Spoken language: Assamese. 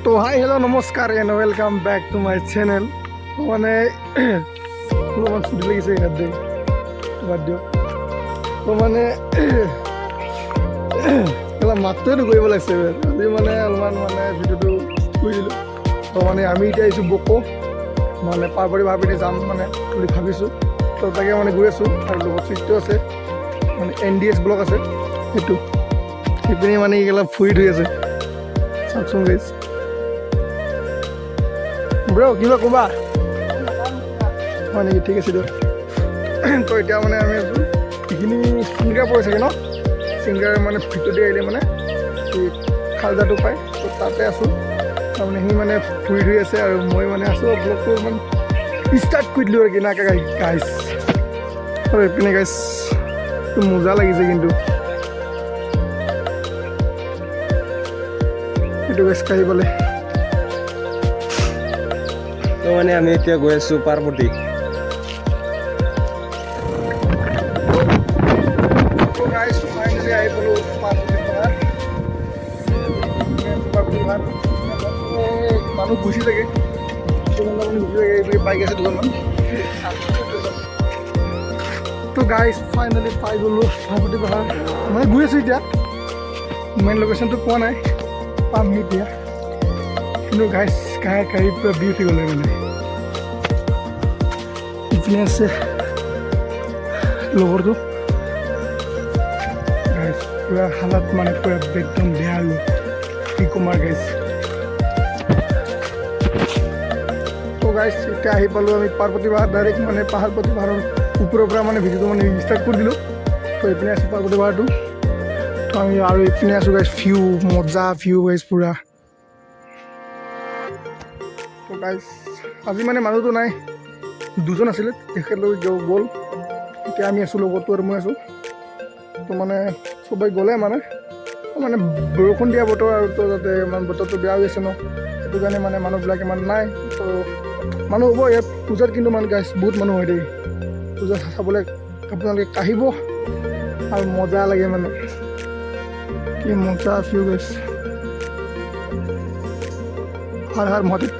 তো হাই হেল্ল' নমস্কাৰ and welcome back to my channel. মানে অলপমান চুটি লাগিছে ইয়াত দেই, বাদ দিয়ক। তো মানে অলপ মাতটোৱে কৰিব লাগিছে আজি মানে অলপমান মানে ভিডিঅ'টো কৰি দিলোঁ। তো মানে আমি এতিয়া আহিছোঁ বকো, মানে পাৰ্বতী ভাবিনে যাম মানে বুলি ভাবিছোঁ। তো তাকে মানে গৈ আছোঁ আৰু লগত চিটটো আছে, মানে NDS ব্লক আছে সেইটো, সেইপিনি মানে এইবিলাক ফুৰি ধুই আছে চাওকচোন গাইছ। ব্ৰ কিবা ক'বা হয় নেকি? ঠিক আছে দিয়ক। তো এতিয়া মানে আমি আছোঁ এইখিনি ছিংগাৰ পৰে চাগে ন, ছিংগাৰ মানে ভিতৰতে আহিলে মানে এই খালজাটো পায়। তো তাতে আছোঁ, তাৰমানে সি মানে ফুৰি ধুই আছে আৰু মই মানে আছোঁ ব্লগটো অকণমান ষ্টাৰ্ট কৰি দিলোঁ আৰু কেনেকৈ গাইছ। আৰু এইপিনে গাইছ মজা লাগিছে কিন্তু এইটো গাইছ কাঢ়ি পালে। তো মানে আমি এতিয়া গৈ আছোঁ পাৰ্বতী। আহি পালোঁ মানুহ গুচি থাকে, এইবিলাক বাইক আছে দুজনমান। তো গাইজ ফাইনেলি পাই গ'লোঁ পাৰ্বতী পাহাৰ। মানে গৈ আছোঁ এতিয়া, মেইন লোকেশ্যনটো পোৱা নাই, পাম এতিয়া। কিন্তু গাইজ গাড়ী পূৰা বিউটি গ'লে মানে ইপিনে আছে লগৰটো। গাইজ পূৰা হালাত মানে পূৰা একদম বেয়া আৰু কি কুমাৰ গাইজ। তো গাইজ এতিয়া আহি পালোঁ আমি পাৰ্বতী পাহাৰ, ডাইৰেক্ট মানে পাৰ্বতী পাহাৰৰ ওপৰৰ পৰা মানে ভিডিঅ'টো মানে ষ্টাৰ্ট কৰি দিলোঁ। তো এইপিনে আছোঁ পাৰ্বতী পাহাৰটো। তো আমি আৰু এইপিনে আছোঁ গাইজ, ভিউ মজা ভিউ গাইজ পূৰা। তো গাইজ আজি মানে মানুহটো নাই, দুজন আছিলে, তেখেতলোক গ'ল। এতিয়া আমি আছোঁ লগৰটো আৰু মই আছোঁ। তো মানে চবেই গ'লে মানে বৰষুণ দিয়া বতৰ আৰু তো তাতে মানে বতৰটো বেয়া হৈ আছে ন, সেইটো কাৰণে মানে মানুহবিলাক ইমান নাই। তো মানুহ হ'ব ইয়াত পূজাত, কিন্তু মানে গাইজ বহুত মানুহ হয় দেই পূজা চাবলৈ। আপোনালোকে আহিব আৰু মজা লাগে মানে, কি মজা ভিউ গাইজ। হৰ হৰ মহাদেৱ।